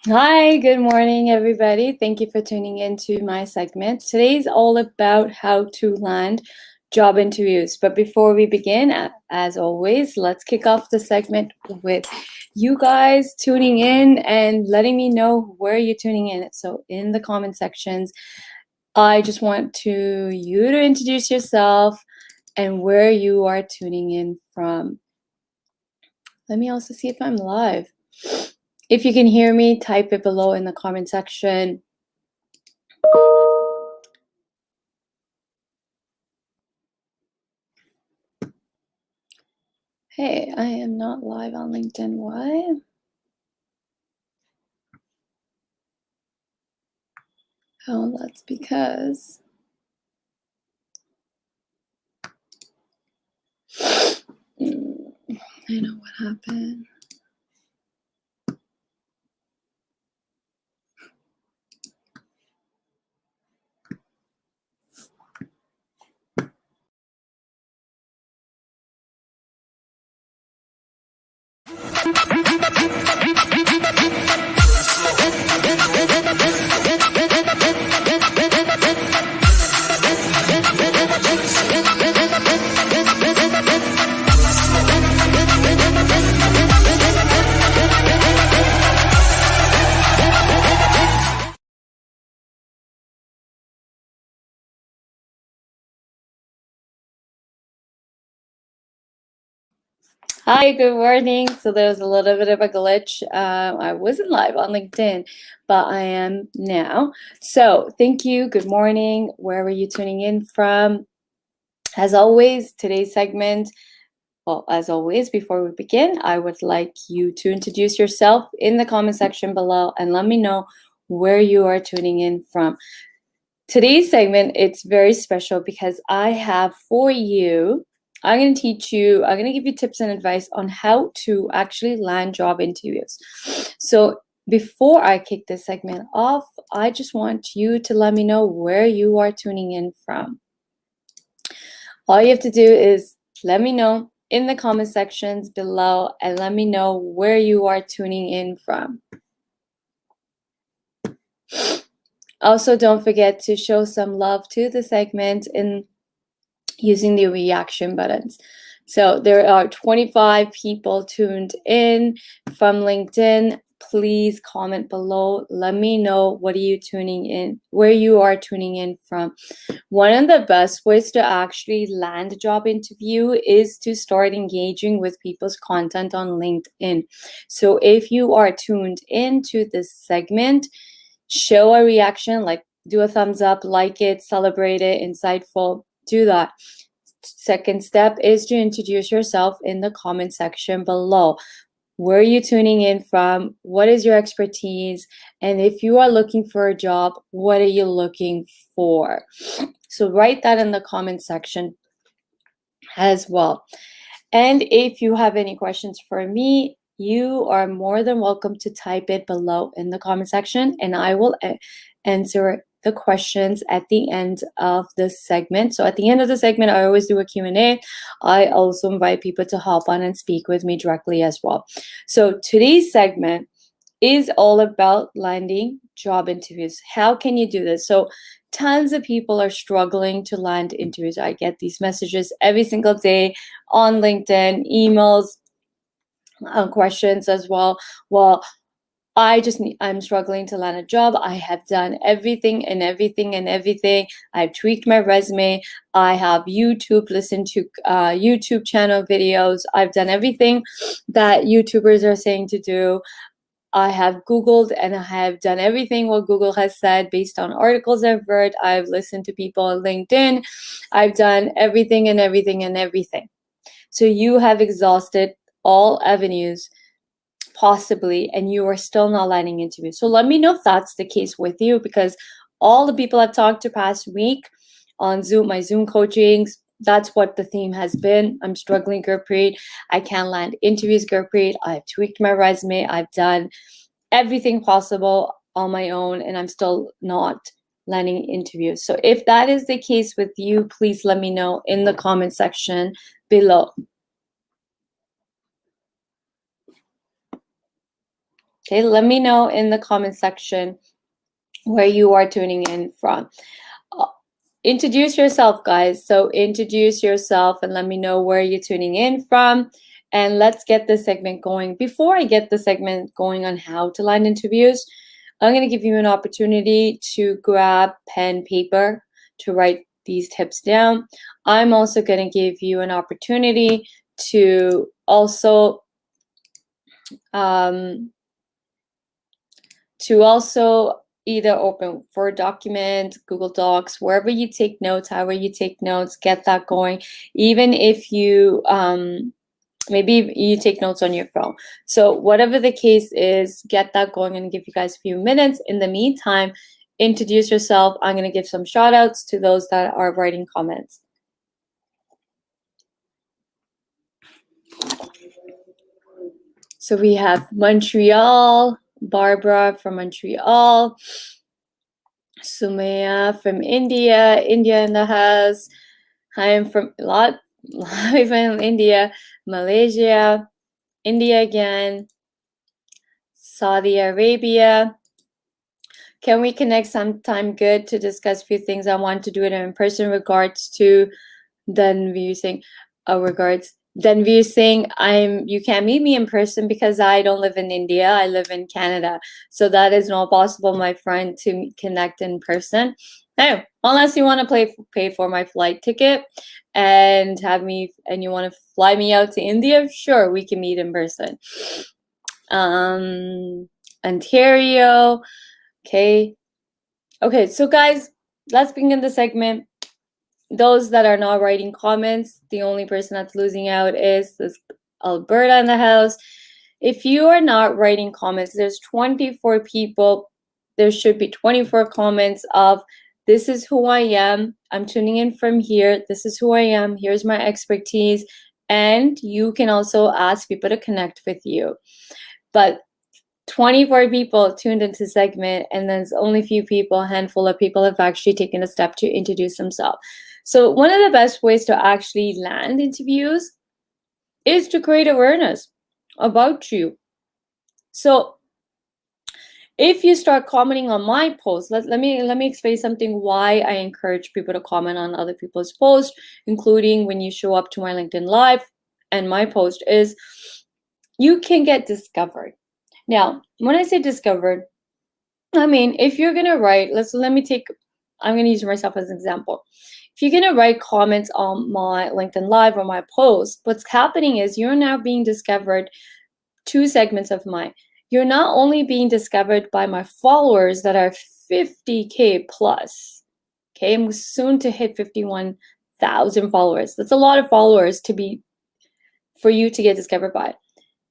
Hi, good morning, everybody. Thank you for tuning into my segment. Today's all about how to land job interviews. But before we begin, as always, let's kick off the segment with you guys tuning in and letting me know where you're tuning in. So in the comment sections, I just want you to introduce yourself and where you are tuning in from. Let me also see if I'm live. If you can hear me, type it below in the comment section. Hey, I am not live on LinkedIn. Why? Oh, that's because I know what happened. Hi, good morning. So there was a little bit of a glitch. I wasn't live on LinkedIn, but I am now. So thank you. Good morning. Where are you tuning in from? As always, today's segment, well, as always, before we begin, I would like you to introduce yourself in the comment section below and let me know where you are tuning in from. Today's segment, it's very special because I have for you, I'm going to give you tips and advice on how to actually land job interviews. So before I kick this segment off, I just want you to let me know where you are tuning in from. All you have to do is let me know in the comment sections below and let me know where you are tuning in from. Also, don't forget to show some love to the segment in using the reaction buttons. So there are 25 people tuned in from LinkedIn. Please comment below. Let me know what are you tuning in, where you are tuning in from. One of the best ways to actually land a job interview is to start engaging with people's content on LinkedIn. So if you are tuned into this segment, show a reaction, like do a thumbs up, like it, celebrate it, insightful, do that. Second step is to introduce yourself in the comment section below. Where are you tuning in from? What is your expertise? And if you are looking for a job, what are you looking for? So write that in the comment section as well. And if you have any questions for me, you are more than welcome to type it below in the comment section and I will answer the questions at the end of this segment. So at the end of the segment, I always do a Q&A. I also invite people to hop on and speak with me directly as well. So today's segment is all about landing job interviews. How can you do this? So tons of people are struggling to land interviews. I get these messages every single day on LinkedIn, emails, questions as well. Well, I'm struggling to land a job. I have done everything and everything and everything. I've tweaked my resume. I have listened to YouTube channel videos. I've done everything that YouTubers are saying to do. I have Googled and I have done everything what Google has said based on articles I've read. I've listened to people on LinkedIn. I've done everything and everything and everything. So you have exhausted all avenues possibly, and you are still not landing interviews. So let me know if that's the case with you, because all the people I've talked to past week on Zoom, my Zoom coachings, that's what the theme has been. I'm struggling, Gurpreet. I can't land interviews, Gurpreet. I've tweaked my resume. I've done everything possible on my own, and I'm still not landing interviews. So if that is the case with you, please let me know in the comment section below. Okay, let me know in the comment section where you are tuning in from. Introduce yourself, guys. So introduce yourself and let me know where you're tuning in from. And let's get this segment going. Before I get the segment going on how to land interviews, I'm going to give you an opportunity to grab pen, paper to write these tips down. I'm also going to give you an opportunity to also either open Word document, Google Docs, wherever you take notes, however you take notes, get that going. Even if you, maybe you take notes on your phone. So whatever the case is, get that going and give you guys a few minutes. In the meantime, introduce yourself. I'm going to give some shout outs to those that are writing comments. So we have Montreal, Barbara from Montreal, Sumaya from India in the house. I am from live in India, Malaysia, India again, Saudi Arabia. Can we connect sometime good to discuss a few things? I want to do it in person. Regards to Danvir Singh, Danvir Singh, you can't meet me in person because I don't live in India. I live in Canada. So that is not possible, my friend, to connect in person. Hey, unless you want to pay for my flight ticket and you want to fly me out to India, sure, we can meet in person. Ontario. Okay, so guys, let's begin the segment. Those that are not writing comments, the only person that's losing out is this Alberta in the house. If you are not writing comments, there's 24 people. There should be 24 comments of this is who I am. I'm tuning in from here. This is who I am. Here's my expertise. And you can also ask people to connect with you. But 24 people tuned into the segment, and there's only a handful of people have actually taken a step to introduce themselves. So one of the best ways to actually land interviews is to create awareness about you. So if you start commenting on my posts, let me explain something why I encourage people to comment on other people's posts, including when you show up to my LinkedIn Live and my post is you can get discovered. Now, when I say discovered, I mean, if you're going to write, I'm going to use myself as an example. If you're going to write comments on my LinkedIn Live or my post, what's happening is you're now being discovered two segments of mine. You're not only being discovered by my followers that are 50K plus. Okay, I'm soon to hit 51,000 followers. That's a lot of followers for you to get discovered by.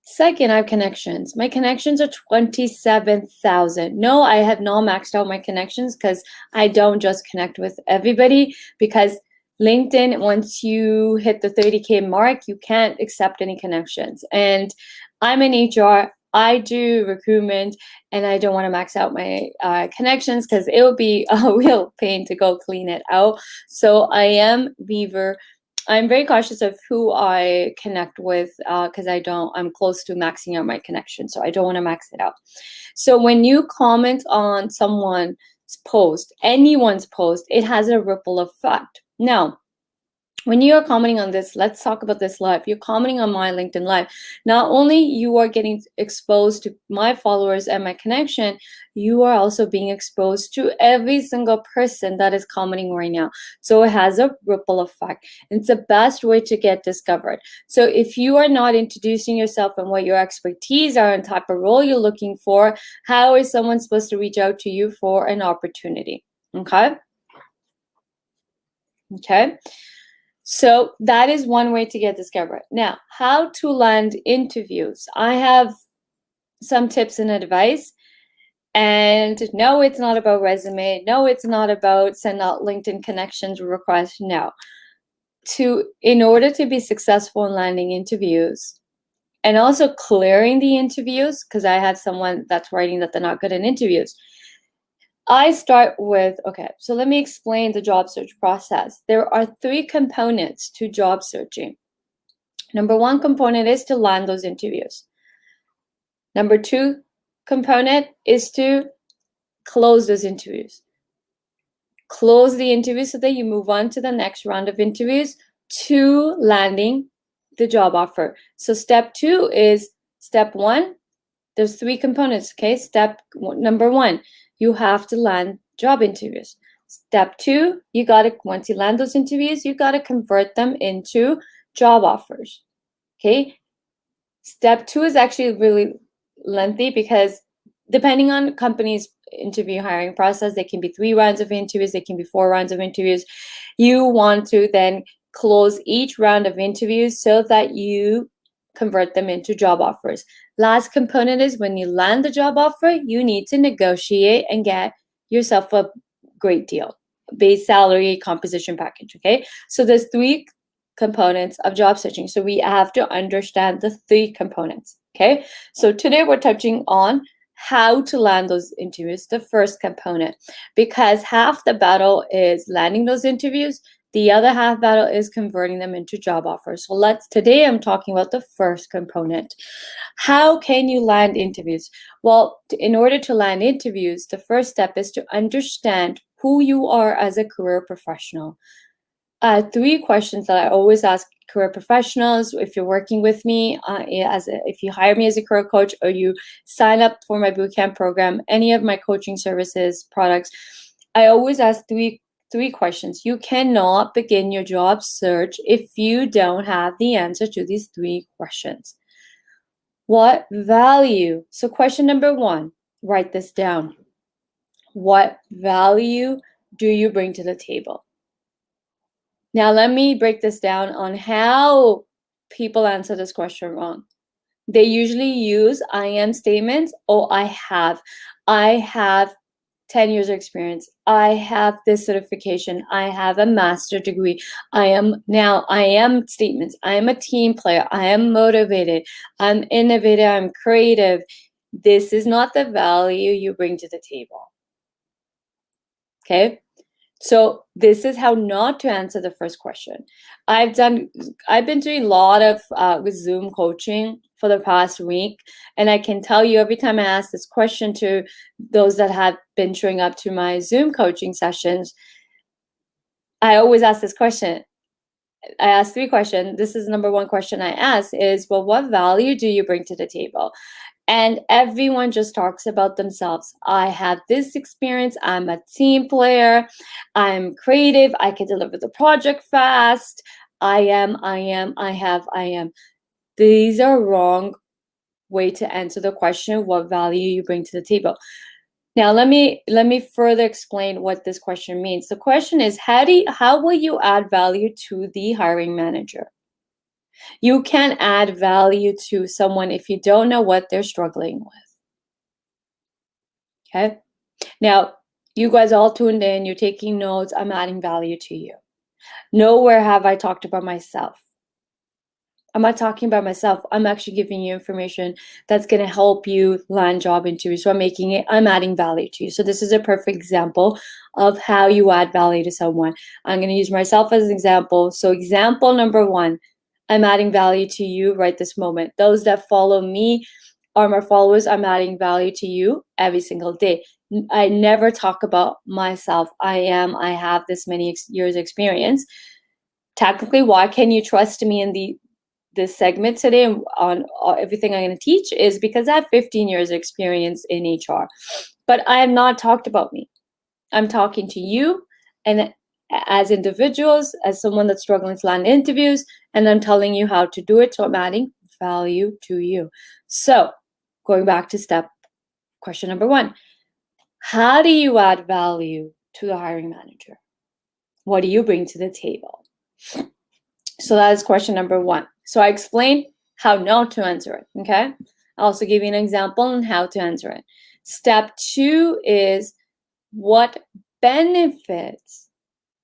Second, I have connections. My connections are 27,000. No, I have not maxed out my connections because I don't just connect with everybody, because LinkedIn, once you hit the 30K mark, you can't accept any connections. And I'm in HR, I do recruitment, and I don't want to max out my connections because it would be a real pain to go clean it out. So I'm very cautious of who I connect with because I'm close to maxing out my connection. So I don't want to max it out. So when you comment on someone's post, anyone's post, it has a ripple effect. Now, when you are commenting on this, let's talk about this live. You're commenting on my LinkedIn Live. Not only you are getting exposed to my followers and my connection, you are also being exposed to every single person that is commenting right now. So it has a ripple effect. It's the best way to get discovered. So if you are not introducing yourself and what your expertise are and type of role you're looking for, how is someone supposed to reach out to you for an opportunity? Okay. So that is one way to get discovered. Now, how to land interviews. I have some tips and advice. And no, it's not about resume. No, it's not about send out LinkedIn connections requests. No. In order to be successful in landing interviews and also clearing the interviews, because I had someone that's writing that they're not good in interviews. I start with, so let me explain the job search process. There are 3 components to job searching. Number 1 component is to land those interviews. Number 2 component is to close those interviews. Close the interview so that you move on to the next round of interviews to landing the job offer. So step 2 is step 1. There's 3 components, okay? Step number 1, you have to land job interviews. Step 2, once you land those interviews, you gotta convert them into job offers, okay? Step 2 is actually really lengthy because depending on companies' interview hiring process, they can be 3 rounds of interviews, they can be 4 rounds of interviews. You want to then close each round of interviews so that you convert them into job offers. Last component is when you land the job offer, you need to negotiate and get yourself a great deal, base salary, composition package, okay? So there's 3 components of job searching. So we have to understand the 3 components, okay? So today we're touching on how to land those interviews, the first component, because half the battle is landing those interviews. The other half battle is converting them into job offers. So today I'm talking about the first component. How can you land interviews? Well, in order to land interviews, the first step is to understand who you are as a career professional. 3 questions that I always ask career professionals if you're working with me, if you hire me as a career coach or you sign up for my bootcamp program, any of my coaching services, products, I always ask three questions. You cannot begin your job search if you don't have the answer to these 3 questions. What value? So question number 1, write this down. What value do you bring to the table? Now, let me break this down on how people answer this question wrong. They usually use I am statements. Oh, I have 10 years of experience. I have this certification. I have a master's degree. I am statements. I am a team player. I am motivated. I'm innovative. I'm creative. This is not the value you bring to the table. Okay? So this is how not to answer the first question. I've been doing a lot of Zoom coaching for the past week, and I can tell you every time I ask this question to those that have been showing up to my Zoom coaching sessions, I always ask this question. I ask 3 questions. This is number 1 question I ask is, well, what value do you bring to the table? And everyone just talks about themselves. I have this experience. I'm a team player. I'm creative. I can deliver the project fast. I am. These are wrong way to answer the question, what value you bring to the table. Now, let me further explain what this question means. The question is, how will you add value to the hiring manager? You can't add value to someone if you don't know what they're struggling with. Okay? Now, you guys all tuned in, you're taking notes, I'm adding value to you. Nowhere have I talked about myself. I'm not talking about myself. I'm actually giving you information that's going to help you land job interviews. So I'm adding value to you. So this is a perfect example of how you add value to someone. I'm going to use myself as an example. So example number 1, I'm adding value to you right this moment. Those that follow me are my followers. I'm adding value to you every single day. I never talk about myself. I have this many years experience. Technically, why can you trust me in this segment today on everything I'm going to teach is because I have 15 years experience in HR. But I have not talked about me. I'm talking to you and as individuals, as someone that's struggling to land interviews, and I'm telling you how to do it. So I'm adding value to you. So going back to question number 1, how do you add value to the hiring manager? What do you bring to the table? So that is question number 1. So I explained how not to answer it, okay? I'll also give you an example on how to answer it. Step 2 is, what benefits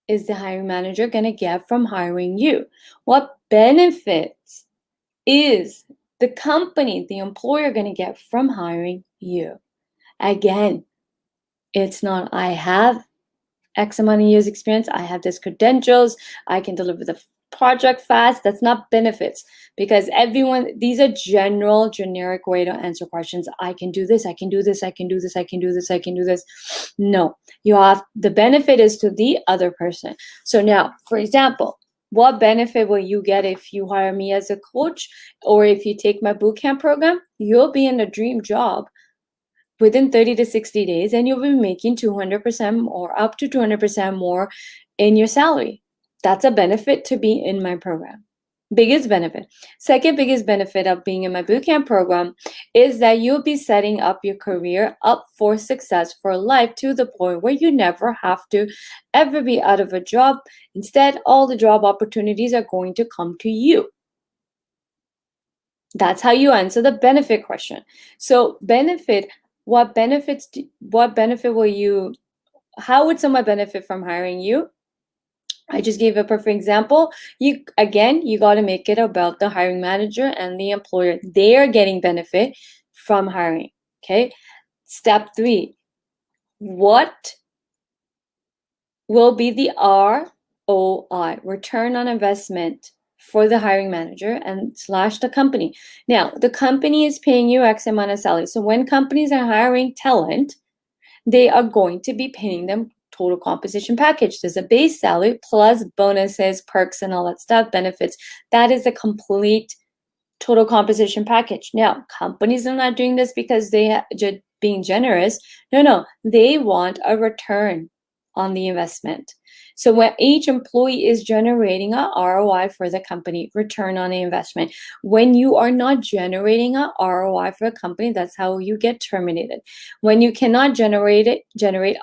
is the hiring manager going to get from hiring you? What benefits is the company, the employer, going to get from hiring you? Again, it's not I have X amount of years experience, I have this credentials, I can deliver the project fast, that's not benefits, because these are generic way to answer questions. I can do this, I can do this, I can do this, I can do this, I can do this. No, the benefit is to the other person. So now, for example, what benefit will you get if you hire me as a coach, or if you take my bootcamp program? You'll be in a dream job within 30 to 60 days, and you'll be making 200% or up to 200% more in your salary. That's a benefit to be in my program. Biggest benefit. Second biggest benefit of being in my bootcamp program is that you'll be setting up your career up for success for life, to the point where you never have to ever be out of a job. Instead, all the job opportunities are going to come to you. That's how you answer the benefit question. So benefit, how would someone benefit from hiring you? I just gave a perfect example. You got to make it about the hiring manager and the employer. They are getting benefit from hiring. Okay. Step 3. What will be the ROI, return on investment, for the hiring manager and / the company? Now, the company is paying you X amount of salary. So when companies are hiring talent, they are going to be paying them total compensation package. There's a base salary plus bonuses, perks, and all that stuff, benefits. That is a complete total compensation package. Now, companies are not doing this because they are being generous. No, they want a return on the investment. So when each employee is generating a ROI for the company, return on the investment. When you are not generating a ROI for a company, that's how you get terminated. When you cannot generate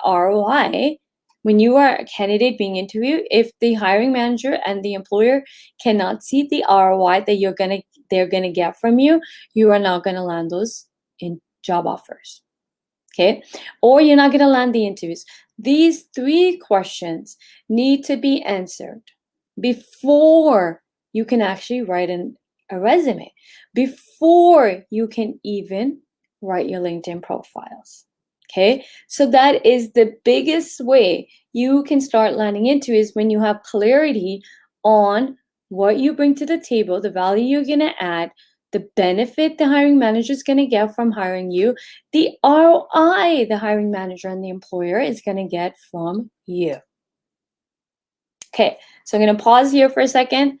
ROI, when you are a candidate being interviewed, if the hiring manager and the employer cannot see the ROI that they're gonna get from you, you are not gonna land those in job offers. Okay, or you're not gonna land the interviews. These 3 questions need to be answered before you can actually write a resume, before you can even write your LinkedIn profiles. Okay, so that is the biggest way you can start landing interviews, when you have clarity on what you bring to the table, the value you're gonna add, the benefit the hiring manager is going to get from hiring you, the ROI the hiring manager and the employer is going to get from you. Okay, so I'm going to pause here for a second.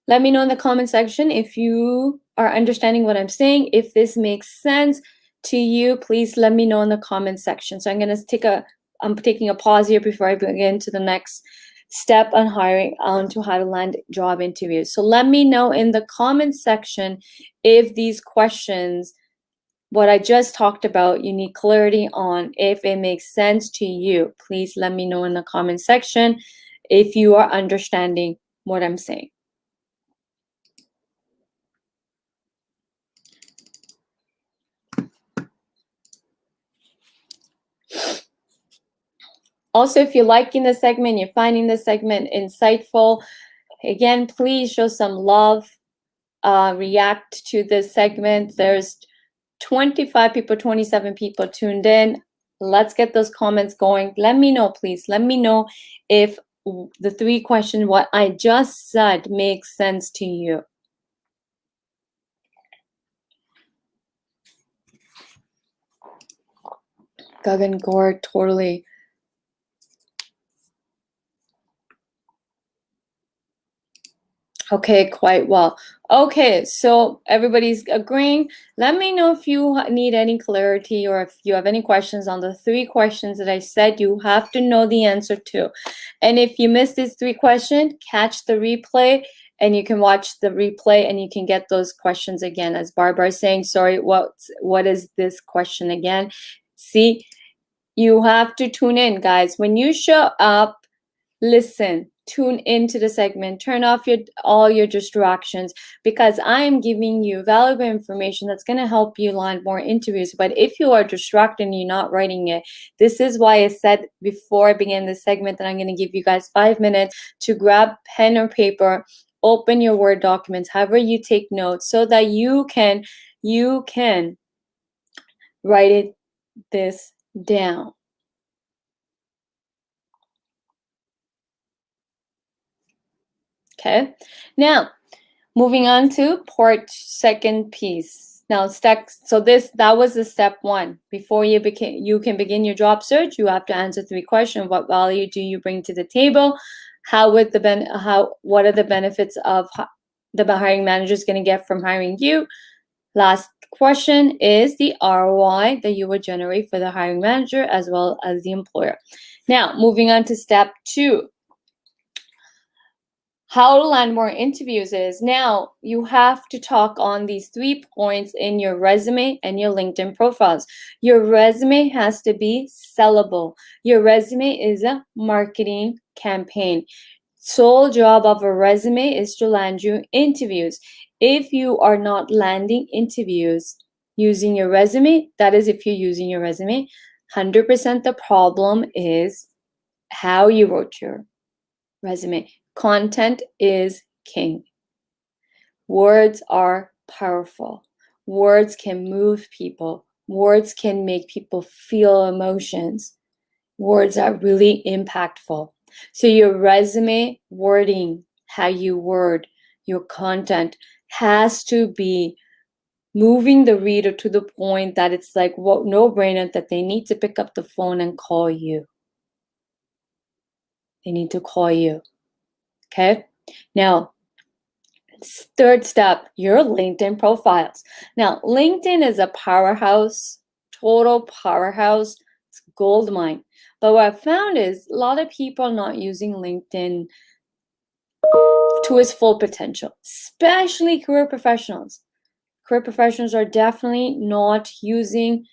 Let me know in the comment section if you are understanding what I'm saying. If this makes sense to you, please let me know in the comment section. So I'm taking a pause here before I begin to the next step on to how to land job interviews. So let me know in the comment section if these questions, what I just talked about, you need clarity on, if it makes sense to you. Please let me know in the comment section if you are understanding what I'm saying. Also, if you're liking the segment, you're finding the segment insightful, again, please show some love, react to this segment. There's 25 people, 27 people tuned in. Let's get those comments going. Let me know, please. Let me know if the 3 questions, what I just said, makes sense to you. Gagan Gore, totally. Okay, quite well. Okay, so everybody's agreeing. Let me know if you need any clarity, or if you have any questions on the 3 questions that I said you have to know the answer to. And if you missed these 3 questions, catch the replay, and you can watch the replay and you can get those questions again. As Barbara is saying, sorry, what is this question again? See, you have to tune in, guys. When you show up, listen, tune into the segment, turn off all your distractions, because I'm giving you valuable information that's going to help you land more interviews. But if you are distracted and you're not writing it, this is why I said before I begin this segment that I'm going to give you guys 5 minutes to grab pen or paper, open your Word documents, however you take notes, so that you can write this down. Okay, now moving on to part second piece. Now, that was the step one. Before you can begin your job search, you have to answer 3 questions. What value do you bring to the table? What are the benefits of the hiring manager is going to get from hiring you? Last question is the ROI that you would generate for the hiring manager as well as the employer. Now, moving on to step 2. How to land more interviews is, now you have to talk on these 3 points in your resume and your LinkedIn profiles. Your resume has to be sellable. Your resume is a marketing campaign. Sole job of a resume is to land you interviews. If you are not landing interviews using your resume, that is if you're using your resume, 100% the problem is how you wrote your resume. Content is king. Words are powerful. Words can move people. Words can make people feel emotions. Words are really impactful. So your resume wording, how you word your content, has to be moving the reader to the point that it's like no-brainer that they need to pick up the phone and call you. They need to call you. Okay? Now, third step, your LinkedIn profiles. Now, LinkedIn is a powerhouse, total powerhouse. It's gold mine. But what I've found is a lot of people are not using LinkedIn to its full potential, especially career professionals. Career professionals are definitely not using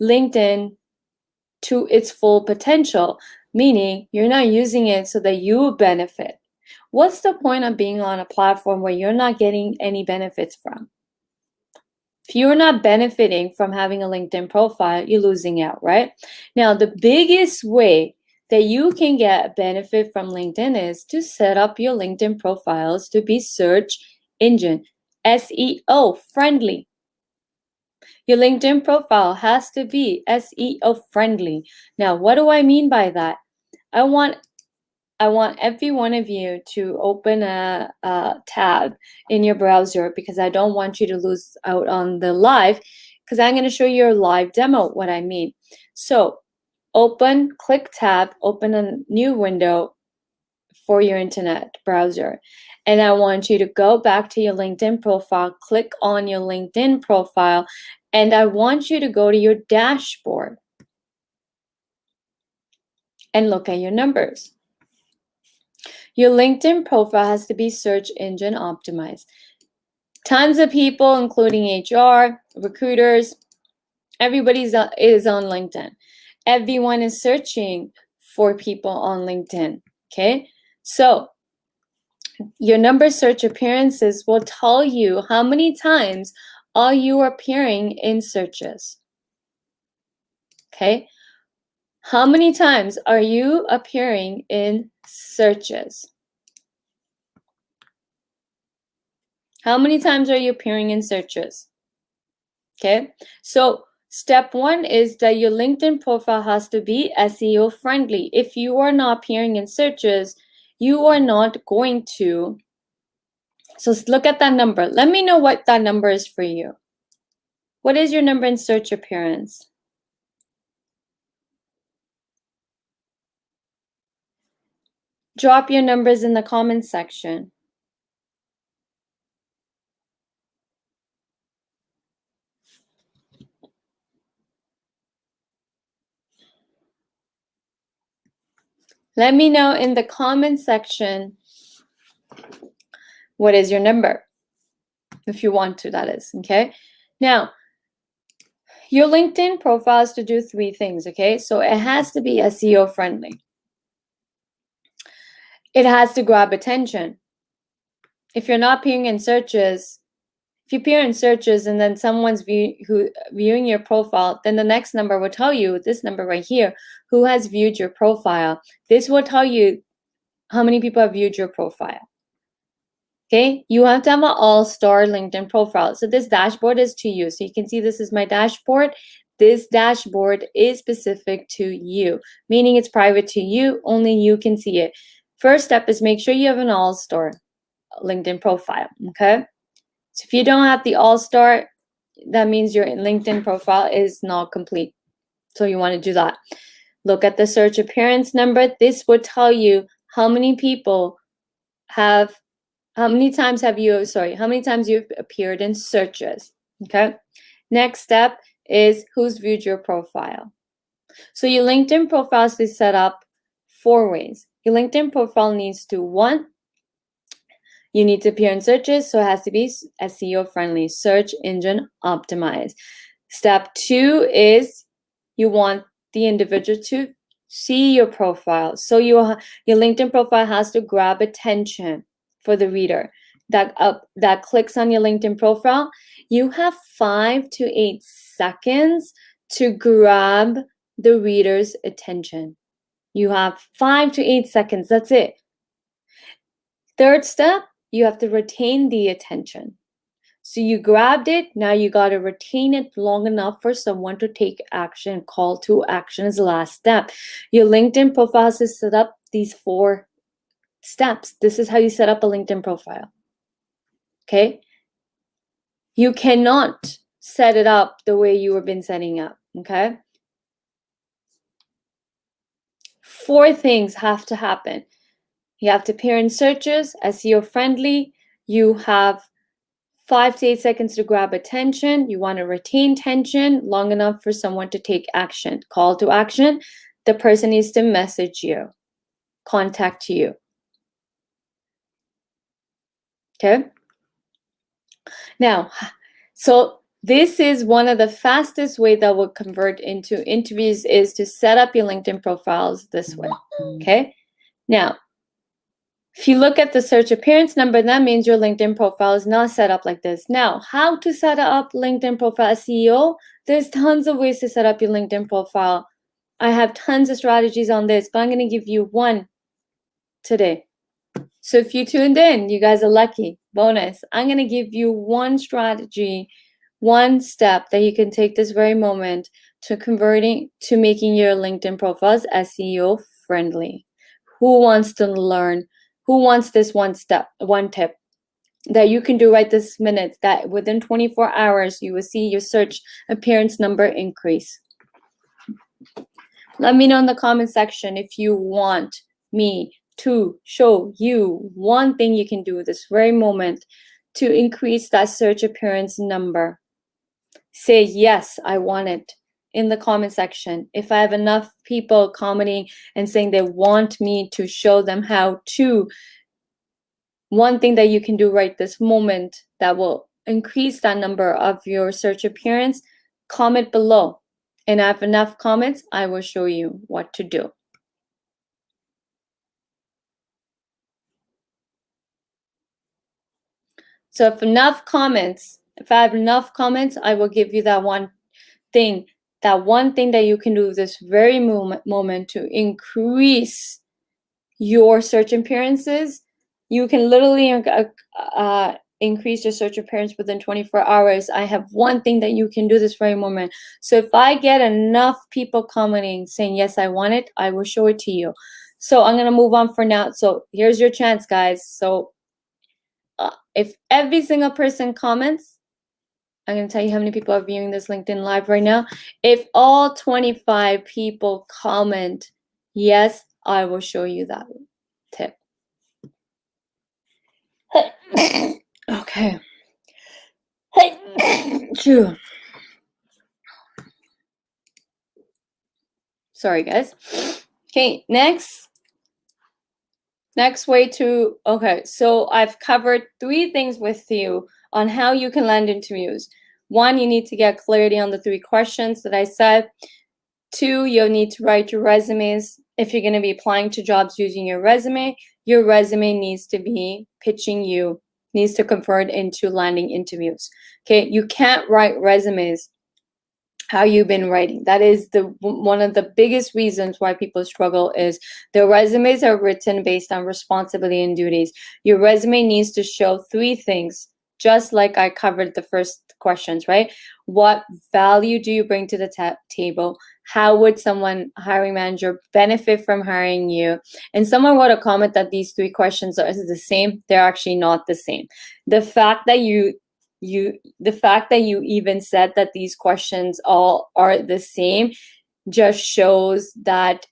LinkedIn to its full potential, meaning you're not using it so that you benefit. What's the point of being on a platform where you're not getting any benefits from? If you're not benefiting from having a LinkedIn profile, you're losing out, right? Now, the biggest way that you can get benefit from LinkedIn is to set up your LinkedIn profiles to be search engine SEO friendly. Your LinkedIn profile has to be SEO friendly. Now, what do I mean by that? I want every one of you to open a tab in your browser, because I don't want you to lose out on the live, because I'm going to show you a live demo what I mean. So click tab, open a new window for your internet browser. And I want you to go back to your LinkedIn profile, click on your LinkedIn profile, and I want you to go to your dashboard and look at your numbers. Your LinkedIn profile has to be search engine optimized. Tons of people, including HR, recruiters, everybody is on LinkedIn. Everyone is searching for people on LinkedIn, okay? So your number search appearances will tell you how many times are you appearing in searches, okay? How many times are you appearing in searches? How many times are you appearing in searches? Okay, so step 1 is that your LinkedIn profile has to be SEO friendly. If you are not appearing in searches, you are not going to. So look at that number. Let me know what that number is for you. What is your number in search appearance? Drop your numbers in the comments section. Let me know in the comments section what is your number, if you want to, that is, okay? Now, your LinkedIn profile has to do 3 things, okay? So it has to be SEO friendly. It has to grab attention. If you're not appearing in searches, if you appear in searches and then someone's viewing your profile, then the next number will tell you, this number right here, who has viewed your profile. This will tell you how many people have viewed your profile. Okay, you have to have an all-star LinkedIn profile. So this dashboard is to you. So you can see this is my dashboard. This dashboard is specific to you, meaning it's private to you. Only you can see it. First step is make sure you have an all-star. LinkedIn profile, okay? So if you don't have the all-star, that means your LinkedIn profile is not complete. So you want to do that. Look at the search appearance number. This will tell you how many people have, how many times you've appeared in searches, okay? Next step is who's viewed your profile. So your LinkedIn profile is set up 4 ways. Your LinkedIn profile needs to, 1, you need to appear in searches, so it has to be SEO friendly, search engine optimized. Step 2 is you want the individual to see your profile. So your LinkedIn profile has to grab attention for the reader that clicks on your LinkedIn profile. You have 5 to 8 seconds to grab the reader's attention. You have 5 to 8 seconds. That's it. Third step, you have to retain the attention. So you grabbed it, now you got to retain it long enough for someone to take action. Call to action is the last step. Your LinkedIn profile has to set up these 4 steps. This is how you set up a LinkedIn profile. Okay? You cannot set it up the way you have been setting up. Okay? 4 things have to happen. You have to appear in searches, SEO friendly. You have 5 to 8 seconds to grab attention. You want to retain tension long enough for someone to take action. Call to action. The person needs to message you, contact you. Okay? Now, so this is one of the fastest way that will convert into interviews is to set up your LinkedIn profiles this way. Okay? Now, if you look at the search appearance number, that means your LinkedIn profile is not set up like this. Now, how to set up LinkedIn profile SEO? There's tons of ways to set up your LinkedIn profile. I have tons of strategies on this, but I'm going to give you one today. So if you tuned in, you guys are lucky. Bonus. I'm going to give you one strategy, one step that you can take this very moment to making your LinkedIn profiles SEO friendly. Who wants to learn? Who wants this one tip that you can do right this minute, that within 24 hours, you will see your search appearance number increase? Let me know in the comment section if you want me to show you one thing you can do this very moment to increase that search appearance number. Say, yes, I want it in the comment section. If I have enough people commenting and saying they want me to show them how to, one thing that you can do right this moment that will increase that number of your search appearance, comment below. And I have enough comments, I will show you what to do. So if I have enough comments, I will give you that one thing that you can do this very moment to increase your search appearances. You can literally increase your search appearance within 24 hours. I have one thing that you can do this very moment. So if I get enough people commenting saying, yes, I want it, I will show it to you. So I'm going to move on for now. So here's your chance, guys. So if every single person comments, I'm going to tell you how many people are viewing this LinkedIn Live right now. If all 25 people comment, yes, I will show you that tip. Okay. Sorry, guys. Okay, next way to, okay, so I've covered 3 things with you on how you can land interviews. 1, you need to get clarity on the 3 questions that I said. 2, you'll need to write your resumes. If you're going to be applying to jobs using your resume needs to be pitching you, needs to convert into landing interviews. Okay, you can't write resumes how you've been writing. That is one of the biggest reasons why people struggle is their resumes are written based on responsibility and duties. Your resume needs to show 3 things just like I covered the first questions, right? What value do you bring to the table? How would hiring manager benefit from hiring you? And someone wrote a comment that these 3 questions are the same. They're actually not the same. The fact that you even said that these questions all are the same just shows that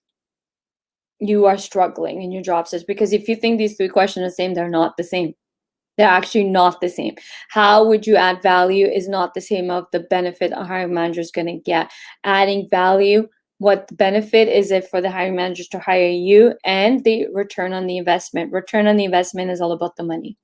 you are struggling in your job search, because if you think these 3 questions are the same, they're not the same. They're actually not the same. How would you add value is not the same of the benefit a hiring manager is going to get. Adding value, what the benefit is it for the hiring managers to hire you, and the return on the investment. Return on the investment is all about the money.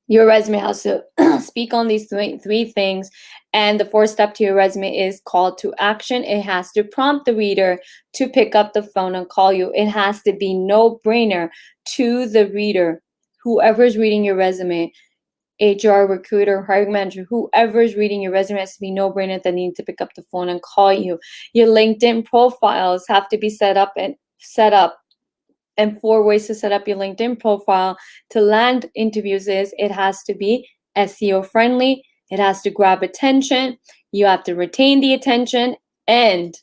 Your resume has to speak on these three things. And the 4th step to your resume is call to action. It has to prompt the reader to pick up the phone and call you. It has to be no-brainer to the reader. Whoever's reading your resume, HR, recruiter, hiring manager, whoever's reading your resume, has to be no-brainer that they need to pick up the phone and call you. Your LinkedIn profiles have to be set up. And 4 ways to set up your LinkedIn profile to land interviews is it has to be SEO friendly. It has to grab attention. You have to retain the attention. And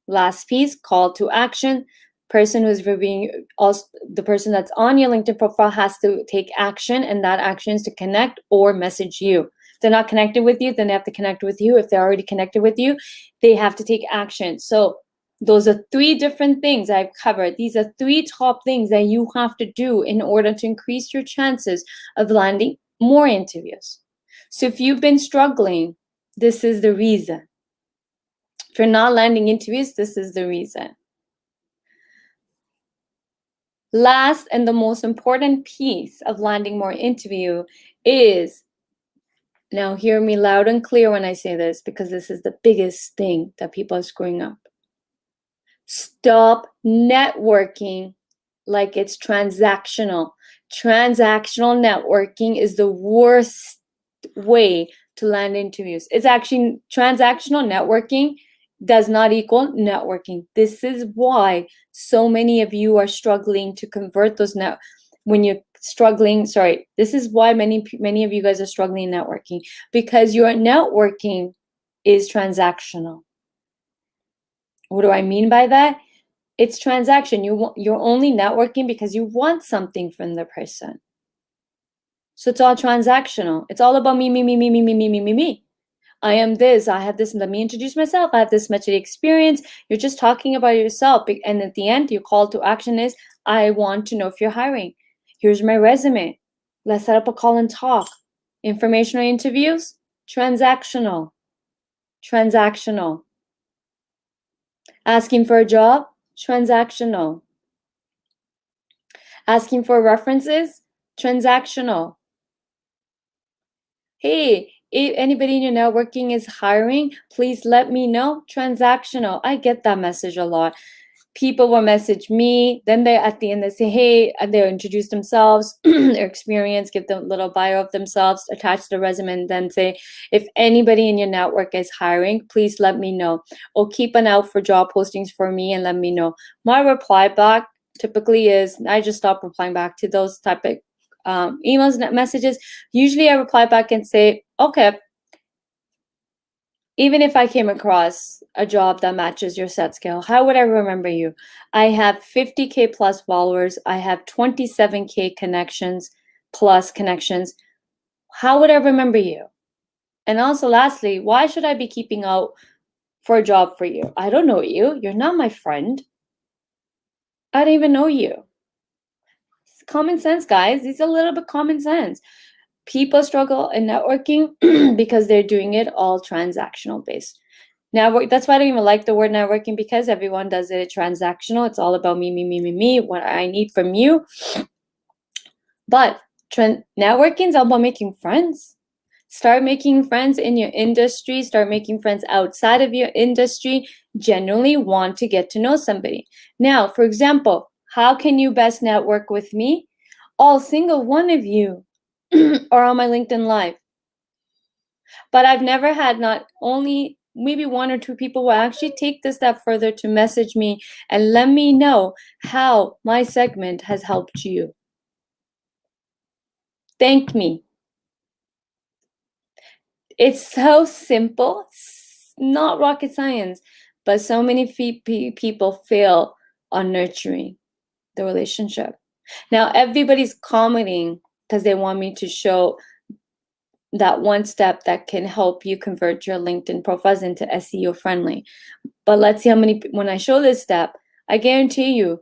last piece, call to action. Person who's reviewing, also the person that's on your LinkedIn profile has to take action, and that action is to connect or message you. If they're not connected with you, then they have to connect with you. If they're already connected with you, they have to take action. So those are 3 different things I've covered. These are 3 top things that you have to do in order to increase your chances of landing more interviews. So if you've been struggling, this is the reason. If you're not landing interviews, this is the reason. Last and the most important piece of landing more interview is, now hear me loud and clear when I say this, because this is the biggest thing that people are screwing up. Stop networking like it's transactional. Transactional networking is the worst way to land interviews. It's actually transactional networking does not equal networking. This is why so many of you are struggling to convert those this is why many of you guys are struggling in networking, because your networking is transactional. What do I mean by that? It's transaction. You're only networking because you want something from the person. So it's all transactional. It's all about me, me, me, me, me, me, me, me, me, me. I am this, I have this, and let me introduce myself. I have this much experience. You're just talking about yourself. And at the end, your call to action is, I want to know if you're hiring. Here's my resume. Let's set up a call and talk. Informational interviews, transactional. Transactional. Asking for a job, transactional. Asking for references, transactional. Hey, if anybody in your networking is hiring, please let me know. Transactional. I get that message a lot. People will message me, then they at the end they say, hey, and they'll introduce themselves, their experience, give them a little bio of themselves, attach the resume, and then say, if anybody in your network is hiring, please let me know. Or keep an eye out for job postings for me and let me know. My reply back typically is, I just stop replying back to those type of emails and messages. Usually I reply back and say, okay, even if I came across a job that matches your set scale, how would I remember you? I have 50K plus followers. I have 27K connections. How would I remember you? And also lastly, why should I be keeping out for a job for you? I don't know you. You're not my friend. I don't even know you. It's common sense, guys. It's a little bit common sense. People struggle in networking because they're doing it all transactional based. Now, that's why I don't even like the word networking, because everyone does it transactional. It's all about me, me, me, me, me, what I need from you. But networking is all about making friends. Start making friends in your industry. Start making friends outside of your industry. Genuinely want to get to know somebody. Now, for example, how can you best network with me? All single one of you are on my LinkedIn Live. But I've never had, not only maybe 1 or 2 people will actually take this step further to message me and let me know how my segment has helped you. Thank me. It's so simple. It's not rocket science, but so many people fail on nurturing the relationship. Now everybody's commenting because they want me to show that one step that can help you convert your LinkedIn profiles into SEO friendly. But let's see how many, when I show this step, I guarantee you,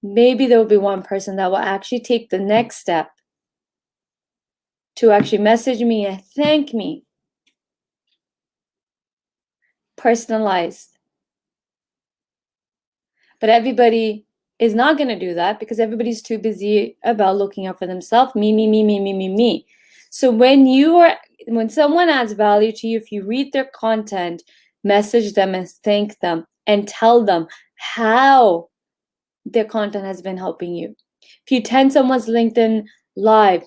maybe there will be one person that will actually take the next step to actually message me and thank me. Personalized. But everybody is not going to do that because everybody's too busy about looking out for themselves. Me. So when someone adds value to you, if you read their content, message them and thank them and tell them how their content has been helping you. If you attend someone's LinkedIn live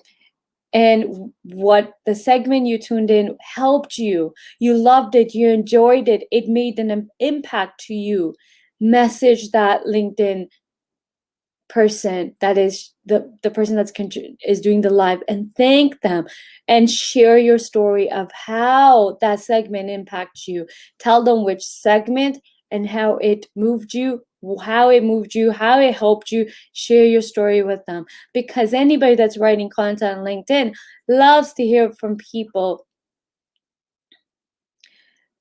and what the segment you tuned in helped you, you loved it, you enjoyed it, it made an impact to you, message that LinkedIn person that is the person that's is doing the live and thank them and share your story of how that segment impacts you. Tell them which segment and how it moved you, how it helped you. Share your story with them, because anybody that's writing content on LinkedIn loves to hear from people.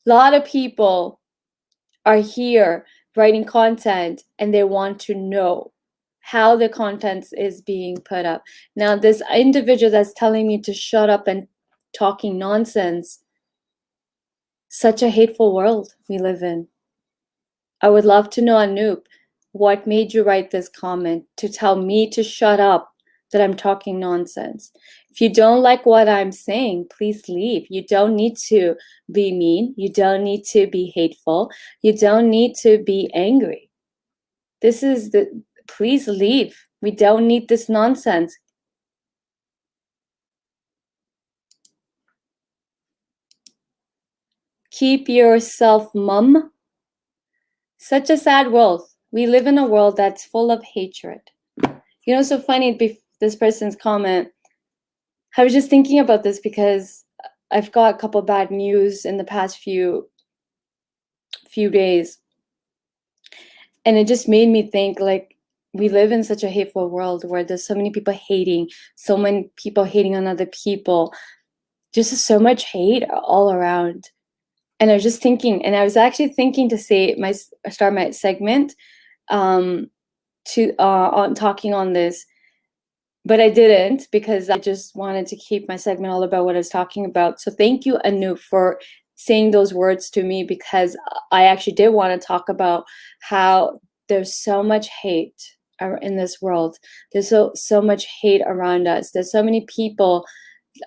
A lot of people are here writing content and they want to know how the content is being put up. Now, this individual that's telling me to shut up and talking nonsense, such a hateful world we live in. I would love to know, Anoop, what made you write this comment to tell me to shut up, that I'm talking nonsense. If you don't like what I'm saying, please leave. You don't need to be mean. You don't need to be hateful. You don't need to be angry. Please leave. We don't need this nonsense. Keep yourself mum. Such a sad world. We live in a world that's full of hatred. You know, so funny, this person's comment, I was just thinking about this because I've got a couple bad news in the past few days. And it just made me think, like, we live in such a hateful world where there's so many people hating, so many people hating on other people, just so much hate all around. And I was just thinking, and I was actually thinking to start my segment on talking on this, but I didn't, because I just wanted to keep my segment all about what I was talking about. So thank you, Anoop, for saying those words to me, because I actually did want to talk about how there's so much hate in this world. There's so much hate around us. There's so many people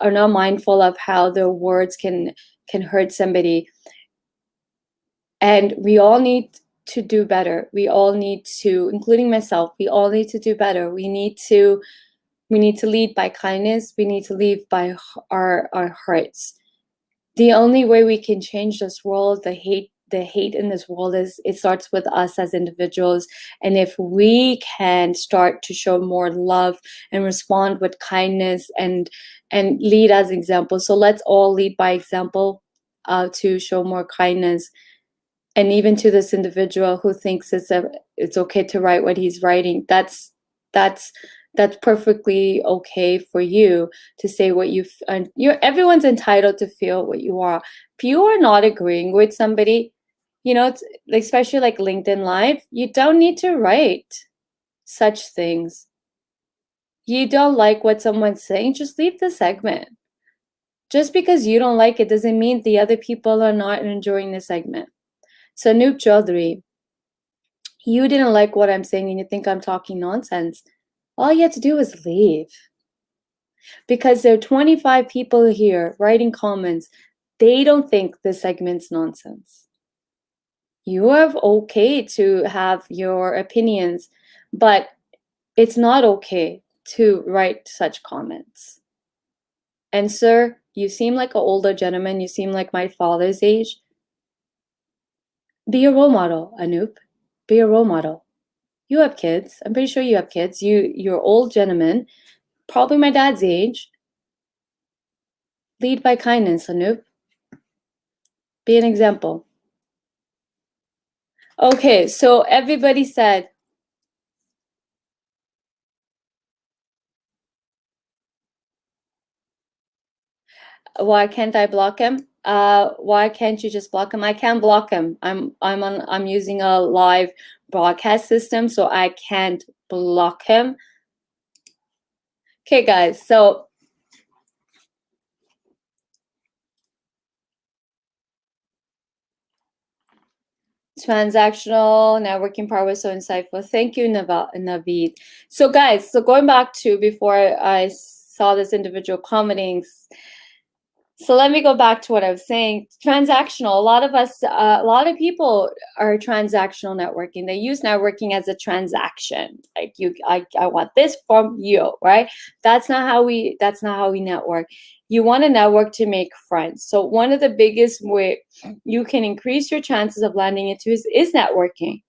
are not mindful of how their words can hurt somebody. And we all need to do better. We all need to, including myself, we all need to do better. We need to lead by kindness. We need to lead by our hearts. The only way we can change this world, the hate in this world, is it starts with us as individuals. And if we can start to show more love and respond with kindness and lead as example. So let's all lead by example to show more kindness. And even to this individual who thinks it's okay to write what he's writing, that's perfectly okay for you to say what everyone's entitled to feel what you are. If you are not agreeing with somebody, you know, it's, especially like LinkedIn Live, you don't need to write such things. You don't like what someone's saying, just leave the segment. Just because you don't like it doesn't mean the other people are not enjoying the segment. So Anoop Chaudhary, you didn't like what I'm saying and you think I'm talking nonsense. All you have to do is leave. Because there are 25 people here writing comments. They don't think this segment's nonsense. You are okay to have your opinions, but it's not okay to write such comments. And sir, you seem like an older gentleman. You seem like my father's age. Be a role model, Anoop. Be a role model. You have kids. I'm pretty sure you have kids. You're old gentleman, probably my dad's age. Lead by kindness, Anoop. Be an example. Okay, so everybody said, why can't I block him? Why can't you just block him? I can't block him. I'm using a live broadcast system, so I can't block him. Okay, guys, so transactional networking power was so insightful. Thank you, Naveed. So guys, so going back to before I saw this individual commenting, so let me go back to what I was saying. Transactional, a lot of people are transactional networking. They use networking as a transaction. Like I want this from you, right? That's not how we network. You want to network to make friends. So one of the biggest way you can increase your chances of landing into is networking,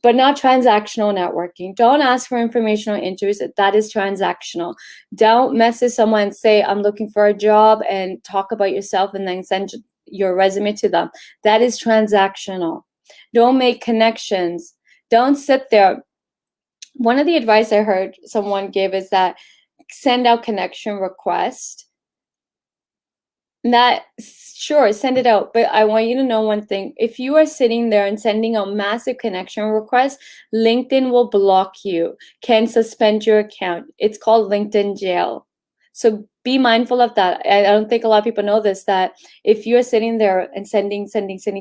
but not transactional networking. Don't ask for information or interest. That is transactional. Don't message someone and say, I'm looking for a job, and talk about yourself and then send your resume to them. That is transactional. Don't make connections. Don't sit there. One of the advice I heard someone give is that send out connection requests. That, sure, send it out, but I want you to know one thing. If you are sitting there and sending out massive connection requests, LinkedIn will block you, can suspend your account. It's called LinkedIn jail. So be mindful of that. I don't think a lot of people know this, that if you're sitting there and sending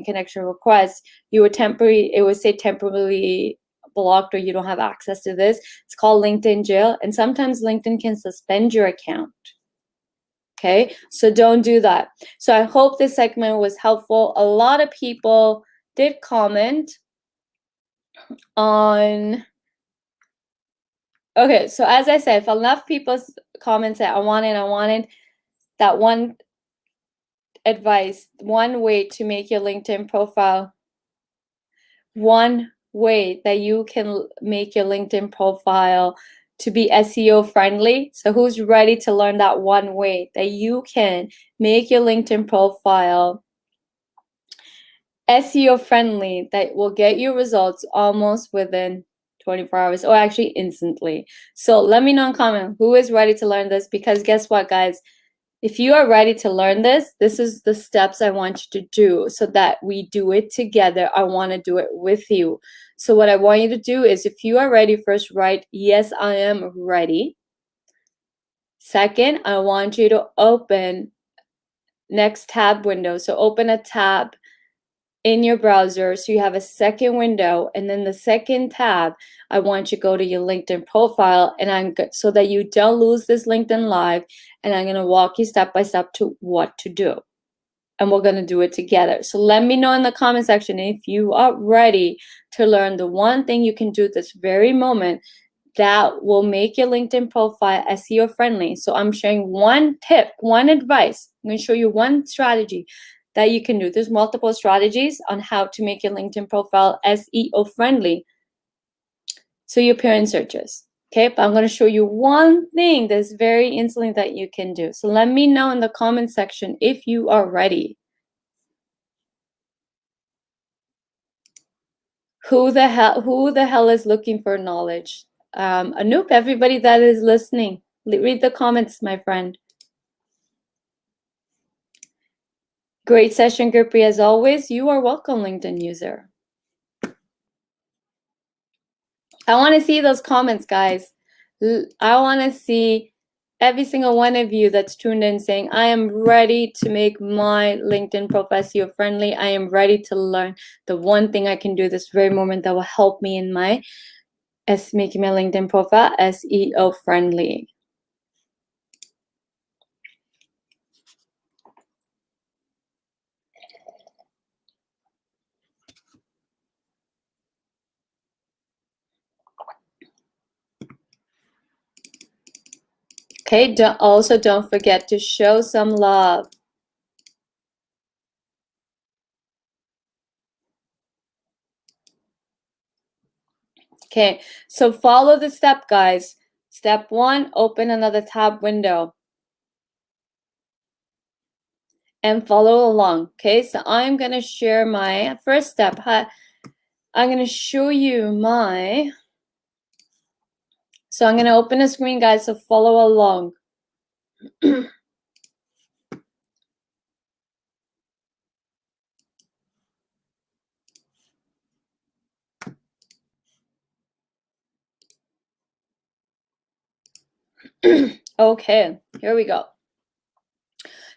connection requests, it would say temporarily blocked, or you don't have access to this. It's called LinkedIn jail, and sometimes LinkedIn can suspend your account. Okay, so don't do that. So I hope this segment was helpful. A lot of people did comment on. Okay, so as I said, if enough people comment that I wanted that one advice, one way to make your LinkedIn profile, one way that you can make your LinkedIn profile to be SEO friendly. So who's ready to learn that one way that you can make your LinkedIn profile SEO friendly that will get you results almost within 24 hours, or actually instantly? So let me know in comment who is ready to learn this, because guess what, guys? If you are ready to learn this is the steps I want you to do so that we do it together. I want to do it with you. So what I want you to do is, if you are ready, first write, yes, I am ready. Second, I want you to open next tab window. So open a tab in your browser, so you have a second window, and then the second tab, I want you to go to your LinkedIn profile, and so that you don't lose this LinkedIn Live, and I'm going to walk you step by step to what to do, and we're going to do it together. So let me know in the comment section if you are ready to learn the one thing you can do this very moment that will make your LinkedIn profile SEO friendly. So I'm sharing one tip, one advice. I'm going to show you one strategy that you can do. There's multiple strategies on how to make your LinkedIn profile SEO friendly, so you appear in searches. Okay, but I'm going to show you one thing that's very instantly that you can do. So let me know in the comment section if you are ready. Who the hell is looking for knowledge? Anoop, everybody that is listening, read the comments, my friend. Great session, Gurpreet, as always. You are welcome, LinkedIn user. I want to see those comments, guys. I want to see every single one of you that's tuned in saying, I am ready to make my LinkedIn profile SEO friendly. I am ready to learn the one thing I can do this very moment that will help me in my making my LinkedIn profile SEO friendly. Okay, also don't forget to show some love. Okay, so follow the step, guys. Step 1, open another tab window. and follow along. Okay, so I'm going to share my first step. I'm going to show you my, so I'm going to open the screen, guys, so follow along. Okay, here we go.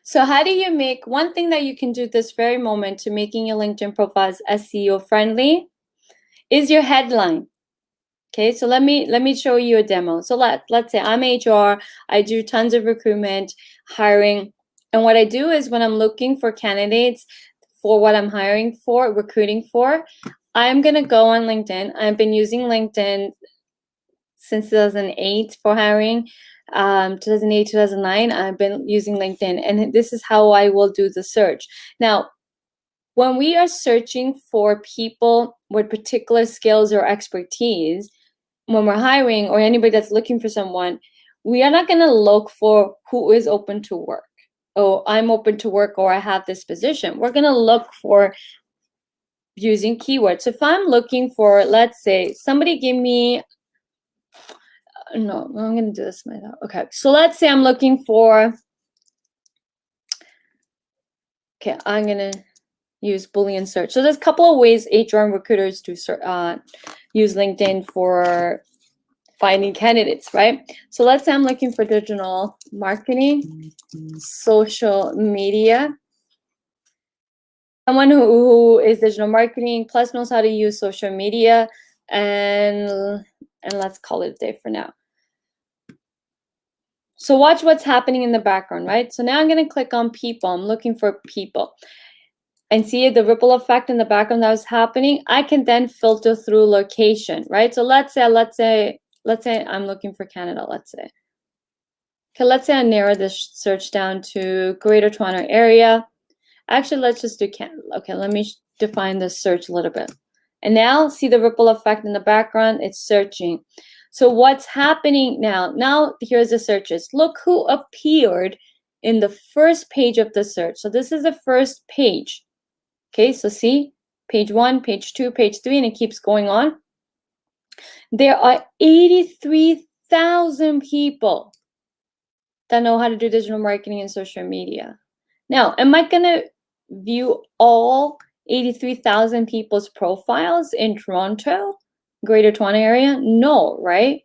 So how do you make, one thing that you can do this very moment to making your LinkedIn profiles SEO friendly is your headline. Okay, so let me show you a demo. So let's say I'm HR, I do tons of recruitment, hiring, and what I do is when I'm looking for candidates for what I'm hiring for, recruiting for, I'm gonna go on LinkedIn. I've been using LinkedIn since 2008 for hiring. 2008, 2009, I've been using LinkedIn, and this is how I will do the search. Now, when we are searching for people with particular skills or expertise, when we're hiring or anybody that's looking for someone, we are not going to look for who is open to work. Oh, I'm open to work, or I have this position. We're going to look for using keywords. So if I'm looking for, let's say, somebody give me, no, I'm going to do this myself. Okay, so let's say I'm looking for, okay, I'm going to use Boolean search. So there's a couple of ways HR and recruiters do use LinkedIn for finding candidates, right? So let's say I'm looking for digital marketing, social media, someone who is digital marketing plus knows how to use social media, and let's call it a day for now. So watch what's happening in the background, right? So now I'm going to click on people. I'm looking for people. And see the ripple effect in the background that was happening. I can then filter through location, right? So let's say I'm looking for Canada, let's say. Okay, let's say I narrow this search down to Greater Toronto Area. Actually, let's just do Canada. Okay, let me define this search a little bit. And now see the ripple effect in the background, it's searching. So what's happening now? Now here's the searches. Look who appeared in the first page of the search. So this is the first page. Okay, so see, page 1, page 2, page 3, and it keeps going on. There are 83,000 people that know how to do digital marketing and social media. Now, am I going to view all 83,000 people's profiles in Toronto, Greater Toronto Area? No, right?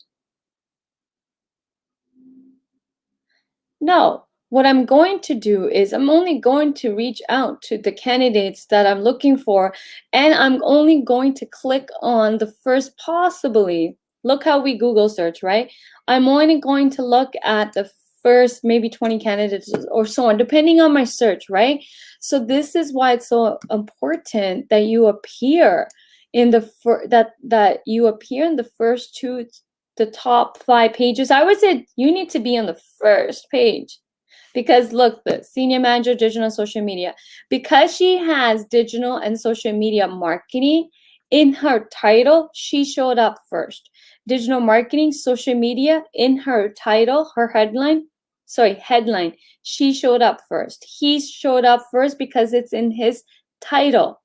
No. What I'm going to do is I'm only going to reach out to the candidates that I'm looking for, and I'm only going to click on the first possibly. Look how we Google search, right? I'm only going to look at the first maybe 20 candidates or so on, depending on my search, right? So this is why it's so important that you appear in the that you appear in the first two, the top 5 pages. I would say you need to be on the first page. Because look, the senior manager, digital and social media, because she has digital and social media marketing in her title, she showed up first. Digital marketing, social media in her title, her headline, she showed up first. He showed up first because it's in his title.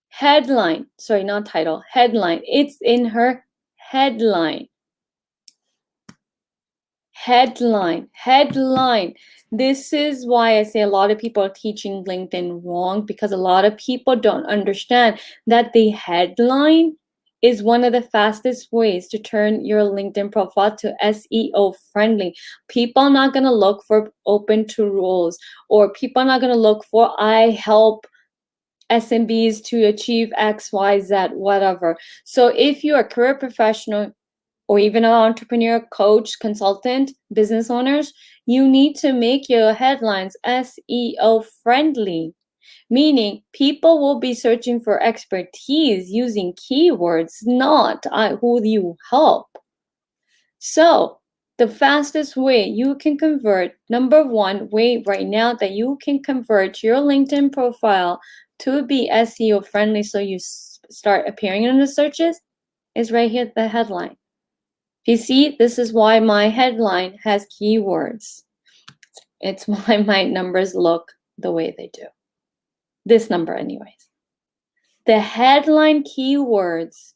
Headline, sorry, not title, headline. It's in her headline. Headline. This is why I say a lot of people are teaching LinkedIn wrong, because a lot of people don't understand that the headline is one of the fastest ways to turn your LinkedIn profile to SEO friendly. People are not going to look for open to roles, or people are not going to look for I help SMBs to achieve X, Y, Z, whatever. So if you're a career professional, or even an entrepreneur, coach, consultant, business owners, you need to make your headlines SEO friendly, meaning people will be searching for expertise using keywords, not who you help. So the fastest way you can convert, number one way right now that you can convert your LinkedIn profile to be SEO friendly so you start appearing in the searches, is right here, the headline. You see, this is why my headline has keywords. It's why my numbers look the way they do. This number anyways. The headline keywords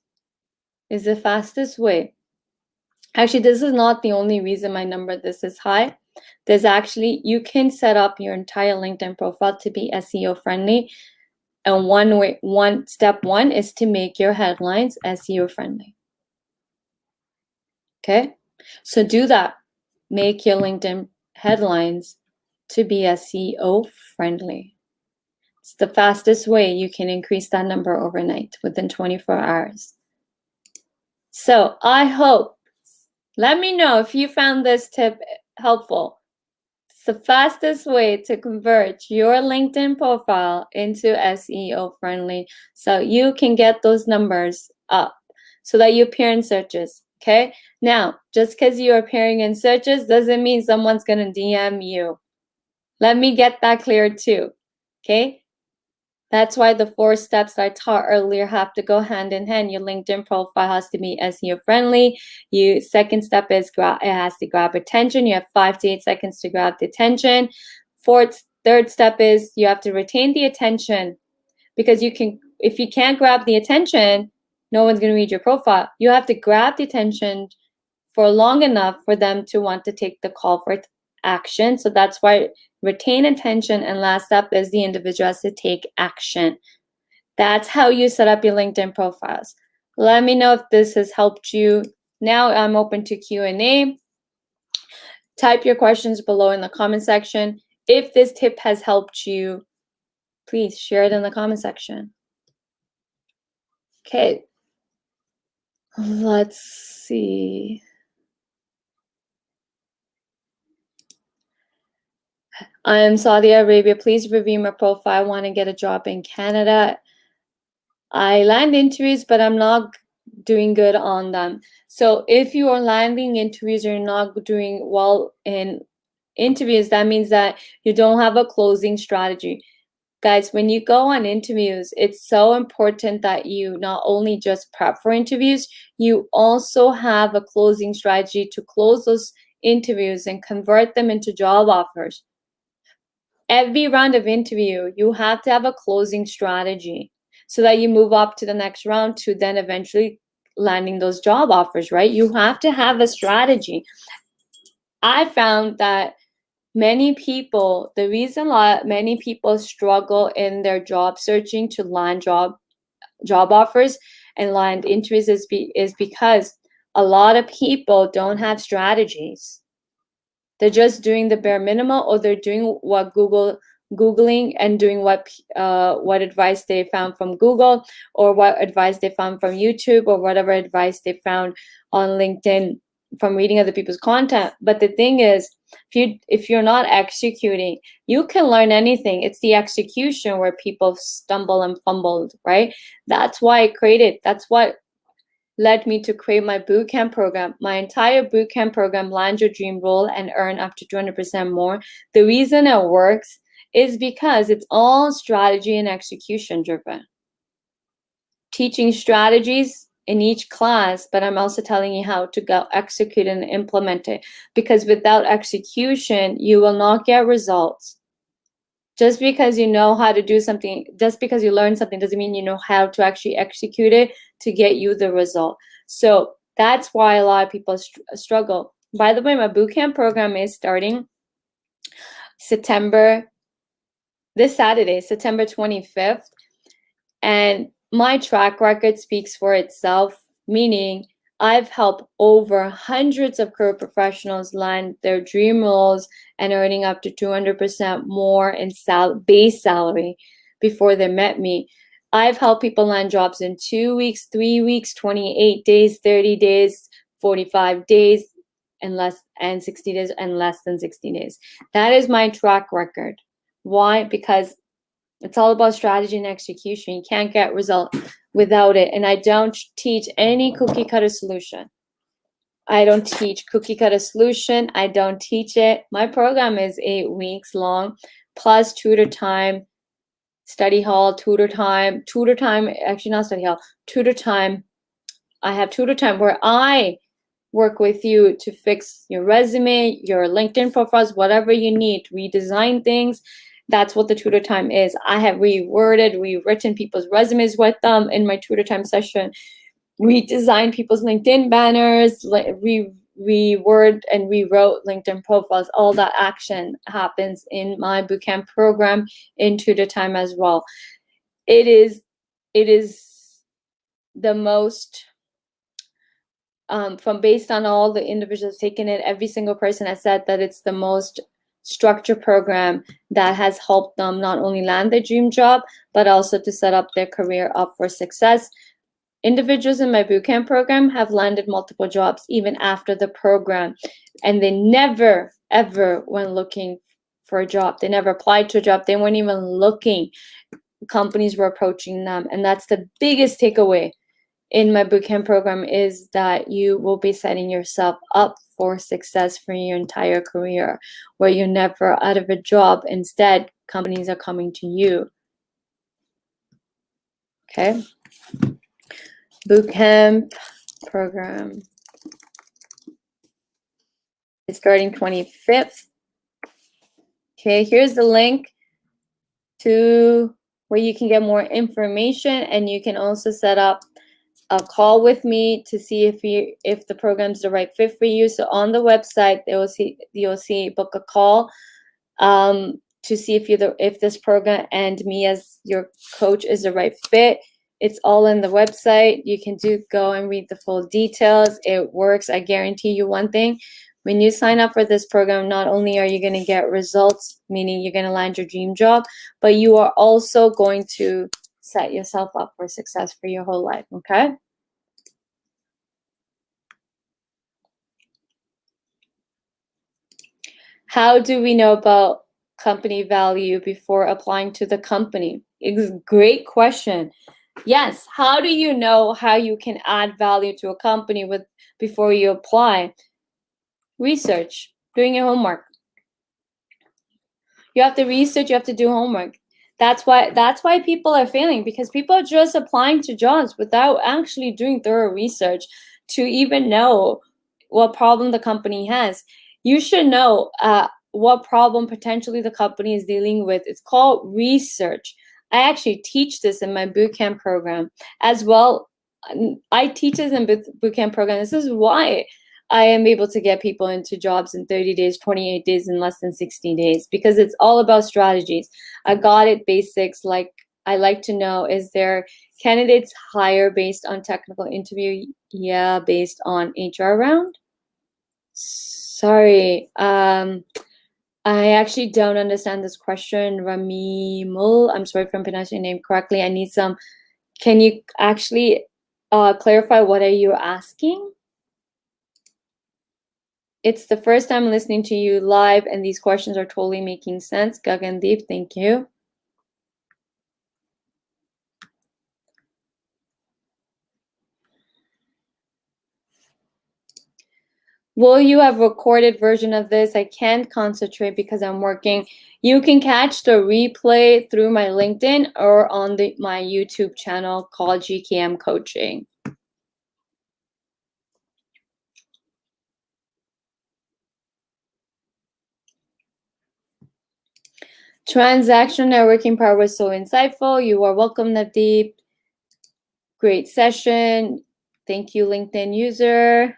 is the fastest way. Actually, this is not the only reason my number this is high. There's actually, you can set up your entire LinkedIn profile to be SEO friendly. And step one is to make your headlines SEO friendly. Okay, so do that. Make your LinkedIn headlines to be SEO friendly. It's the fastest way you can increase that number overnight within 24 hours. So I hope, let me know if you found this tip helpful. It's the fastest way to convert your LinkedIn profile into SEO friendly so you can get those numbers up so that you appear in searches. Okay, now just because you're appearing in searches doesn't mean someone's gonna DM you. Let me get that clear too. Okay, that's why the 4 steps I taught earlier have to go hand in hand. Your LinkedIn profile has to be SEO friendly. Second step is it has to grab attention. You have 5 to 8 seconds to grab the attention. Third step is you have to retain the attention, because if you can't grab the attention, no one's going to read your profile. You have to grab the attention for long enough for them to want to take the call for action. So that's why retain attention. And last step is the individual has to take action. That's how you set up your LinkedIn profiles. Let me know if this has helped you. Now I'm open to Q&A. Type your questions below in the comment section. If this tip has helped you, please share it in the comment section. Okay, let's see. I'm Saudi Arabia. Please review my profile. I want to get a job in Canada. I land interviews, but I'm not doing good on them. So if you are landing interviews, you're not doing well in interviews, that means that you don't have a closing strategy. Guys, when you go on interviews, it's so important that you not only just prep for interviews, you also have a closing strategy to close those interviews and convert them into job offers. Every round of interview, you have to have a closing strategy so that you move up to the next round to then eventually landing those job offers, right? You have to have a strategy. I found that many people, the reason why many people struggle in their job searching to land job offers and land interviews is because a lot of people don't have strategies. They're just doing the bare minimum, or they're doing what Googling and doing what advice they found from Google, or what advice they found from YouTube, or whatever advice they found on LinkedIn from reading other people's content. But the thing is, if you're not executing, you can learn anything. It's the execution where people stumble and fumbled, right? That's what led me to create my bootcamp program. My entire bootcamp program, Land Your Dream Role and Earn up to 200% more. The reason it works is because it's all strategy and execution driven. Teaching strategies in each class, but I'm also telling you how to go execute and implement it. Because without execution, you will not get results. Just because you know how to do something, just because you learn something doesn't mean you know how to actually execute it to get you the result. So that's why a lot of people struggle. By the way, my bootcamp program is starting this Saturday, September 25th. And my track record speaks for itself, meaning I've helped over hundreds of career professionals land their dream roles and earning up to 200% more in base salary before they met me. I've helped people land jobs in 2 weeks, 3 weeks, 28 days, 30 days, 45 days, and 60 days, and less than 60 days. That is my track record. Why? Because it's all about strategy and execution. You can't get results without it. And I don't teach any cookie cutter solution. I don't teach cookie cutter solution. I don't teach it. My program is 8 weeks long, plus tutor time, study hall, tutor time, actually not study hall, tutor time. I have tutor time where I work with you to fix your resume, your LinkedIn profiles, whatever you need, redesign things, That's what the tutor time is. I have rewritten people's resumes with them in my tutor time session. Redesigned people's LinkedIn banners, reword and rewrote LinkedIn profiles. All that action happens in my bootcamp program in tutor time as well. It is the most, from based on all the individuals taking it, every single person has said that it's the most structured program that has helped them not only land their dream job, but also to set up their career up for success. Individuals in my bootcamp program have landed multiple jobs even after the program, and they never, ever went looking for a job. They never applied to a job. They weren't even looking. Companies were approaching them, and that's the biggest takeaway in my bootcamp program, is that you will be setting yourself up for success for your entire career, where you're never out of a job. Instead, companies are coming to you. Okay. Bootcamp program is starting 25th. Okay, here's the link to where you can get more information, and you can also set up a call with me to see if the program's the right fit for you. So on the website, you'll see book a call to see if this program and me as your coach is the right fit. It's all in the website. You can go and read the full details. It works. I guarantee you one thing. When you sign up for this program, not only are you going to get results, meaning you're going to land your dream job, but you are also going to set yourself up for success for your whole life, okay? How do we know about company value before applying to the company? It's a great question. Yes, how do you know how you can add value to a company before you apply? Research, doing your homework. You have to research, you have to do homework. That's why people are failing, because people are just applying to jobs without actually doing thorough research to even know what problem the company has. You should know what problem potentially the company is dealing with. It's called research. I actually teach this in my bootcamp program as well. I teach this in bootcamp program. This is why I am able to get people into jobs in 30 days, 28 days, in less than 60 days, because it's all about strategies. I got it basics. Like, I like to know, is there candidates hire based on technical interview? Yeah, based on HR round. Sorry. I actually don't understand this question, Ramimul. I'm sorry if I'm pronouncing your name correctly. Can you actually clarify what are you asking? It's the first time listening to you live, and these questions are totally making sense. Gagandeep, thank you. Will you have a recorded version of this? I can't concentrate because I'm working. You can catch the replay through my LinkedIn or on my YouTube channel called GKM Coaching. Transaction networking part was so insightful. You are welcome, Nadeep. Great session. Thank you, LinkedIn user.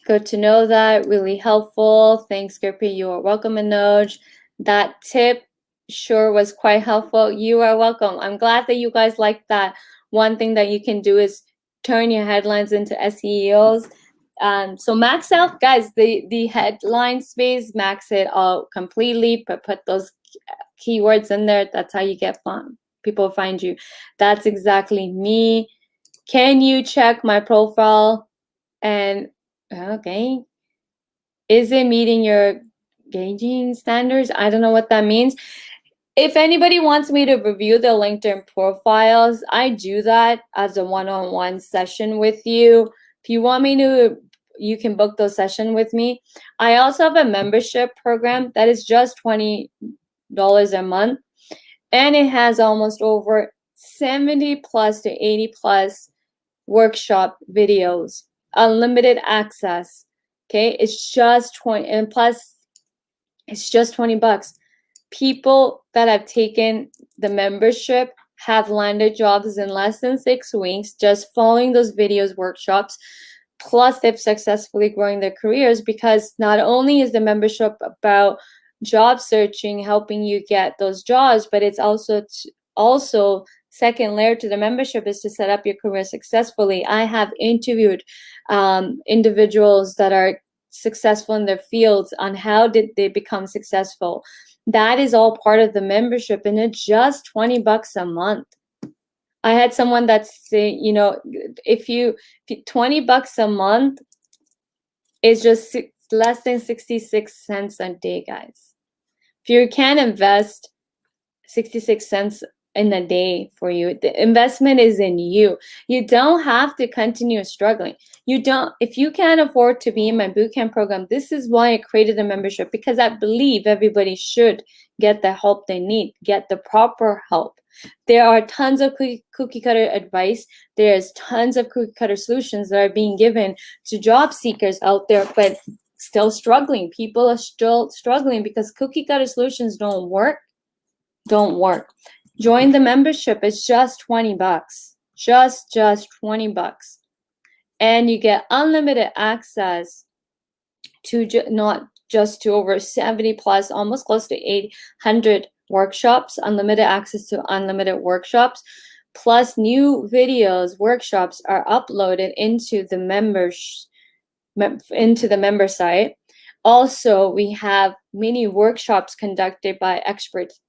Good to know that. Really helpful. Thanks, Kirpi. You are welcome, Manoj. That tip sure was quite helpful. You are welcome. I'm glad that you guys like that. One thing that you can do is turn your headlines into SEOs. So max out, guys, the headline space, max it out completely, put those keywords in there. That's how you get people find you. That's exactly me. Can you check my profile? And okay, is it meeting your gauging standards? I don't know what that means. If anybody wants me to review the LinkedIn profiles, I do that as a one-on-one session with you. If you want me to, you can book those sessions with me. I also have a membership program that is just $20 a month, and it has almost over 70 plus to 80 plus workshop videos, unlimited access. Okay, it's just 20, and plus it's just 20 bucks. People that have taken the membership have landed jobs in less than 6 weeks just following those videos, workshops. Plus, they've successfully growing their careers, because not only is the membership about job searching, helping you get those jobs, but it's also second layer to the membership is to set up your career successfully. I have interviewed individuals that are successful in their fields on how did they become successful. That is all part of the membership, and it's just 20 bucks a month. I had someone that's say, if 20 bucks a month is just less than 66 cents a day, guys. If you can invest 66 cents in a day for you, the investment is in you. You don't have to continue struggling. If you can't afford to be in my bootcamp program, this is why I created a membership, because I believe everybody should get the help they need, get the proper help. There are tons of cookie cutter advice. There's tons of cookie cutter solutions that are being given to job seekers out there, but still struggling. People are still struggling because cookie cutter solutions don't work. Join the membership. It's just 20 bucks. Just 20 bucks. And you get unlimited access to not just to over 70 plus, almost close to 800 workshops, unlimited access to unlimited workshops, plus new videos, workshops are uploaded into the member site. Also, we have many workshops conducted by experts.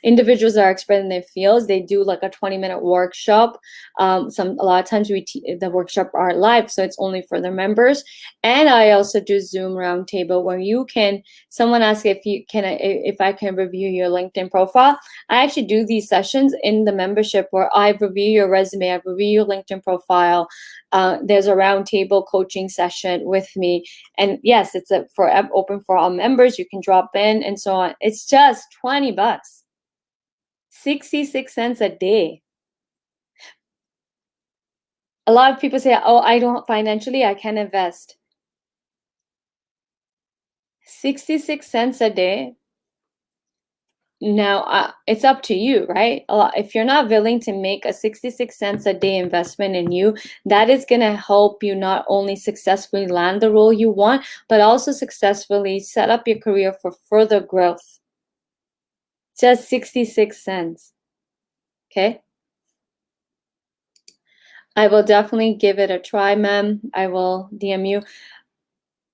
Individuals that are expert in their fields. They do like a 20-minute workshop. A lot of times the workshop are live, so it's only for the members. And I also do Zoom roundtable where someone asks if I can review your LinkedIn profile. I actually do these sessions in the membership where I review your resume, I review your LinkedIn profile. There's a roundtable coaching session with me, and yes, it's open for all members. You can drop in and so on. It's just 20 bucks, 66 cents a day. A lot of people say, "Oh, I can't invest." 66 cents a day. Now, it's up to you, right? If you're not willing to make a 66 cents a day investment in you, that is going to help you not only successfully land the role you want, but also successfully set up your career for further growth. Just 66 cents. Okay? I will definitely give it a try, ma'am. I will DM you.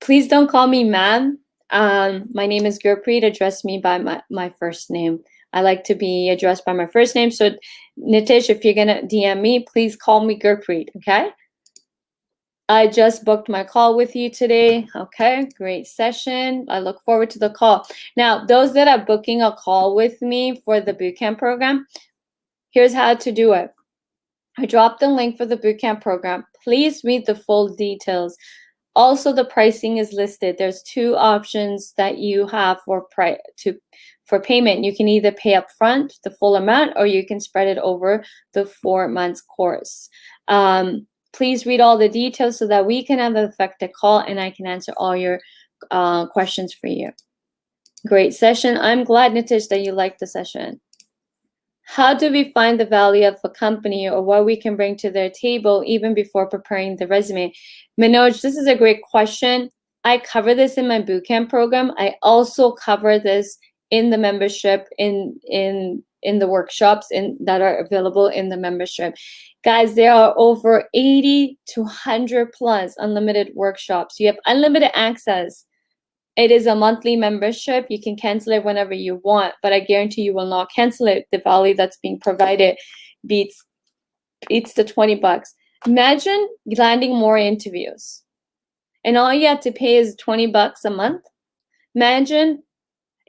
Please don't call me ma'am. My name is Gurpreet. Address me by my first name. I like to be addressed by my first name. So Nitish, if you're going to DM me, please call me Gurpreet, okay? I just booked my call with you today. Okay, great session. I look forward to the call. Now, those that are booking a call with me for the bootcamp program, here's how to do it. I dropped the link for the bootcamp program. Please read the full details. Also, the pricing is listed. There's 2 options that you have for payment. You can either pay up front the full amount, or you can spread it over the 4 months course. Please read all the details so that we can have an effective call and I can answer all your questions for you. Great session. I'm glad, Nitish, that you liked the session. How do we find the value of a company or what we can bring to their table even before preparing the resume? Manoj, this is a great question. I cover this in my bootcamp program. I also cover this in the membership, in the workshops that are available in the membership. Guys, there are over 80 to 100 plus unlimited workshops. You have unlimited access. It is a monthly membership. You can cancel it whenever you want, but I guarantee you will not cancel it. The value that's being provided beats the 20 bucks. Imagine landing more interviews and all you have to pay is 20 bucks a month. Imagine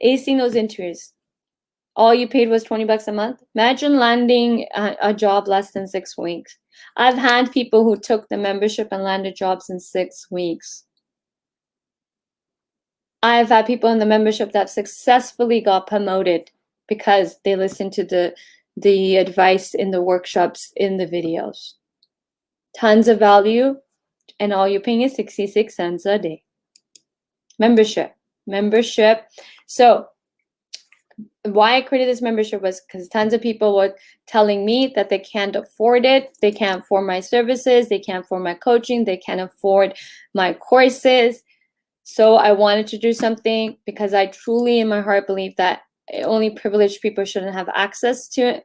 acing those interviews. All you paid was 20 bucks a month. Imagine landing a job less than 6 weeks. I've had people who took the membership and landed jobs in 6 weeks. I've had people in the membership that successfully got promoted because they listened to the advice in the workshops, in the videos. Tons of value, and all you're paying is 66 cents a day. Membership. So why I created this membership was because tons of people were telling me that they can't afford it. They can't afford my services. They can't afford my coaching. They can't afford my courses. So I wanted to do something because I truly in my heart believe that only privileged people shouldn't have access to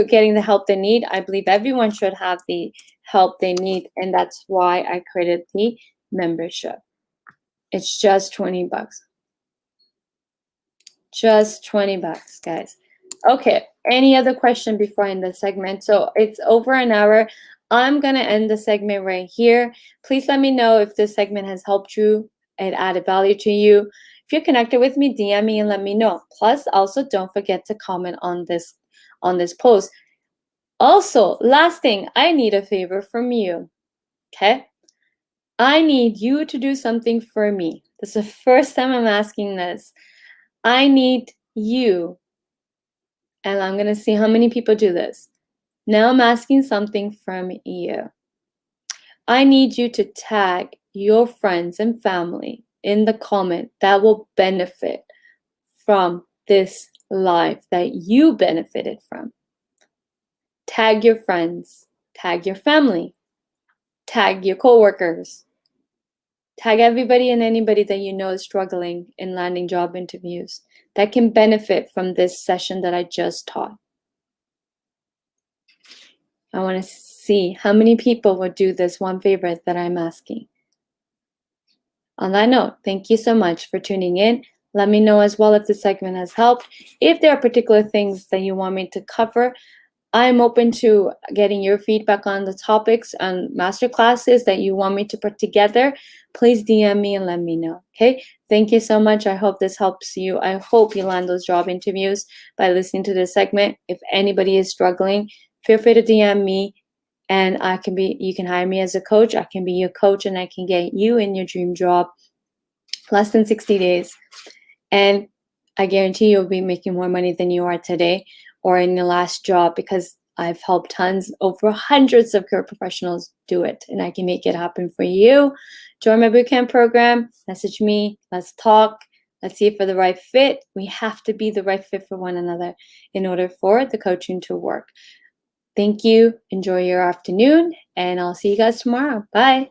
getting the help they need. I believe everyone should have the help they need. And that's why I created the membership. It's just 20 bucks. Just 20 bucks, guys. Okay, any other question before I end the segment? So it's over an hour. I'm going to end the segment right here. Please let me know if this segment has helped you and added value to you. If you're connected with me, DM me and let me know. Plus, also don't forget to comment on this post. Also, last thing, I need a favor from you. Okay? I need you to do something for me. This is the first time I'm asking this. I need you, and I'm going to see how many people do this. Now I'm asking something from you. I need you to tag your friends and family in the comment that will benefit from this live, that you benefited from. Tag your friends, tag your family, tag your coworkers, tag everybody and anybody that you know is struggling in landing job interviews that can benefit from this session that I just taught. I want to see how many people will do this one favor that I'm asking. On that note, thank you so much for tuning in. Let me know as well if this segment has helped. If there are particular things that you want me to cover, I'm open to getting your feedback on the topics and masterclasses that you want me to put together. Please DM me and let me know, okay? Thank you so much. I hope this helps you. I hope you land those job interviews by listening to this segment. If anybody is struggling, feel free to DM me and you can hire me as a coach. I can be your coach and I can get you in your dream job less than 60 days. And I guarantee you'll be making more money than you are today or in your last job, because I've helped tons, over hundreds of career professionals do it, and I can make it happen for you. Join my bootcamp program, message me, let's talk, let's see if we're the right fit. We have to be the right fit for one another in order for the coaching to work. Thank you. Enjoy your afternoon, and I'll see you guys tomorrow. Bye.